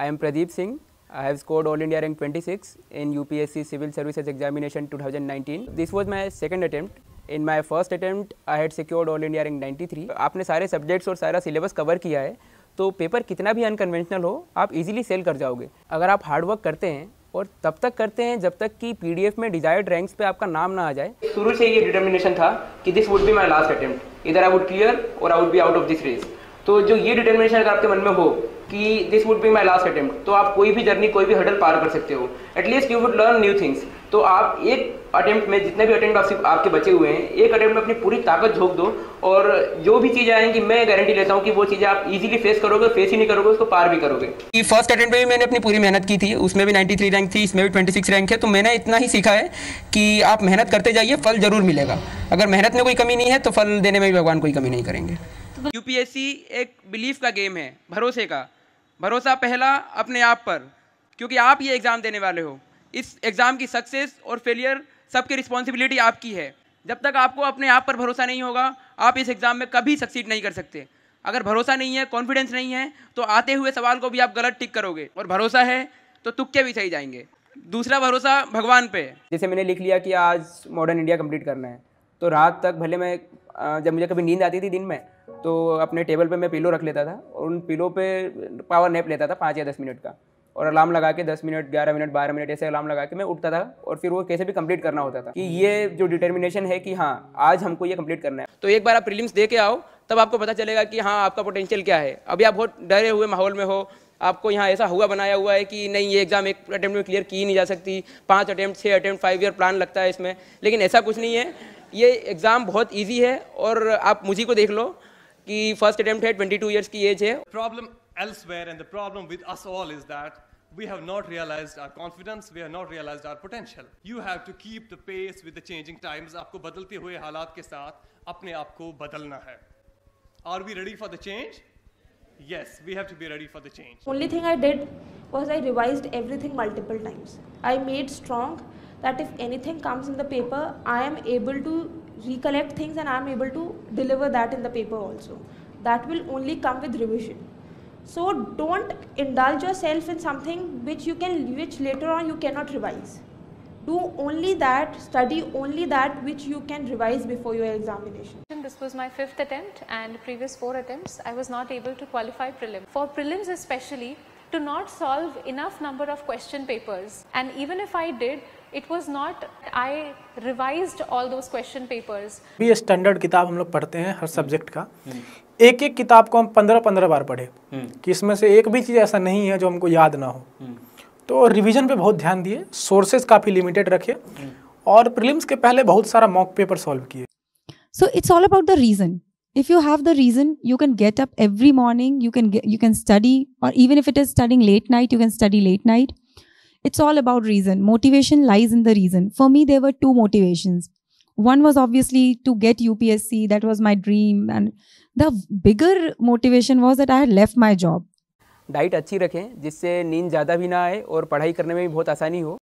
I am Pradeep Singh. I have scored All India rank 26 in UPSC Civil Services Examination 2019. This was my second attempt. In my first attempt, I had secured All India rank 93. आपने सारे subjects और सारा syllabus cover किया है, तो paper कितना भी unconventional हो, आप इजीली सेल कर जाओगे। अगर आप हार्ड वर्क करते हैं और तब तक करते हैं जब तक कि पीडीएफ में डिजायर्ड रैंक्स पे आपका नाम ना आ जाए। शुरू से ये डिटर्मिनेशन था कि this would be my last attempt, इधर आई वुड क्लियर और I would be out of this race. तो जो ये डिटर्मिनेशन अगर आपके मन में हो कि this would be my last attempt, तो आप कोई भी जर्नी, कोई भी हडल पार कर सकते हो। At least you would learn new things. तो आप एक अटेम्प्ट में, जितने भी अटेम्प्ट आपके बचे हुए हैं, एक अटेम्प्ट में अपनी पूरी ताकत झोंक दो और जो भी चीज़ें आएंगी मैं गारंटी लेता हूँ कि वो चीज़ें आप इजीली फेस करोगे, फेस ही नहीं करोगे, उसको पार भी करोगे। फर्स्ट अटेम्प्ट में भी मैंने अपनी पूरी मेहनत की थी, उसमें भी 93 रैंक थी, इसमें भी 26 रैंक है। तो मैंने इतना ही सीखा है कि आप मेहनत करते जाइए, फल जरूर मिलेगा। अगर मेहनत में कोई कमी नहीं है तो फल देने में भी भगवान कोई कमी नहीं करेंगे। यूपीएससी एक बिलीफ का गेम है, भरोसे का। भरोसा पहला अपने आप पर, क्योंकि आप ये एग्ज़ाम देने वाले हो। इस एग्ज़ाम की सक्सेस और फेलियर सबकी रिस्पॉन्सिबिलिटी आपकी है। जब तक आपको अपने आप पर भरोसा नहीं होगा, आप इस एग्ज़ाम में कभी सक्सीड नहीं कर सकते। अगर भरोसा नहीं है, कॉन्फिडेंस नहीं है, तो आते हुए सवाल को भी आप गलत टिक करोगे। और भरोसा है तो तुक्के भी सही जाएंगे। दूसरा भरोसा भगवान पे। जैसे मैंने लिख लिया कि आज मॉडर्न इंडिया कंप्लीट करना है, तो रात तक भले मैं, जब मुझे कभी नींद आती थी दिन में, तो अपने टेबल पे मैं पिलो रख लेता था और उन पिलो पे पावर नैप लेता था 5 या 10 मिनट का, और अलार्म लगा के 10 मिनट, 11 मिनट, 12 मिनट ऐसे अलार्म लगा के मैं उठता था और फिर वो कैसे भी कंप्लीट करना होता था। कि ये जो डिटर्मिनेशन है कि हाँ आज हमको ये कंप्लीट करना है। तो एक बार आप प्रीलिम्स दे के आओ, तब आपको पता चलेगा कि हाँ आपका पोटेंशियल क्या है। अभी आप बहुत डरे हुए माहौल में हो, आपको यहाँ ऐसा बनाया हुआ है कि नहीं ये एग्ज़ाम एक अटेम्प्ट में क्लियर की ही नहीं जा सकती, 5 अटेम्प्ट, 6 अटेम्प्ट, 5 ईयर प्लान लगता है इसमें। लेकिन ऐसा कुछ नहीं है, ये एग्ज़ाम बहुत ईजी है। और आप मुझे को देख लो कि फर्स्ट अटेम्प्ट है, 22 ईयर्स की एज है। Problem elsewhere, and the problem with us all is that we have not realized our confidence, we have not realized our potential. You have to keep the pace with the changing times. आपको बदलते हुए हालात के साथ अपने आप को बदलना है। Are we ready for the change? Yes, we have to be ready for the change. Only thing I did was I revised everything multiple times. I made strong that if anything comes in the paper, I am able to recollect things and I am able to deliver that in the paper also. That will only come with revision. So don't indulge yourself in something which later on you cannot revise. Do only that, study only that which you can revise before your examination. This was my 5th attempt, and previous 4 attempts I was not able to qualify prelim. For prelims especially, to not solve enough number of question papers, and even if I did, it was not, I revised all those question papers. ये standard किताब हम लोग पढ़ते हैं हर subject का, एक एक किताब को हम 15-15 बार पढ़े, कि इसमें से एक भी चीज़ ऐसा नहीं है जो हमको याद ना हो। तो रिवीजन पे बहुत ध्यान दिए, सोर्सेज काफ़ी लिमिटेड रखे, और प्रीलिम्स के पहले बहुत सारा मॉक पेपर सॉल्व किए। So it's all about the reason. If you have the reason, you can get up every morning, you can study, or even if it is studying late night, you can study late night. It's all about reason. Motivation lies in the reason. For me, there were 2 motivations. One was obviously to get UPSC. That was my dream. And the bigger motivation was that I had left my job. Diet अच्छी रखें जिससे नींद ज़्यादा भी ना आए और पढ़ाई करने में भी बहुत आसानी हो।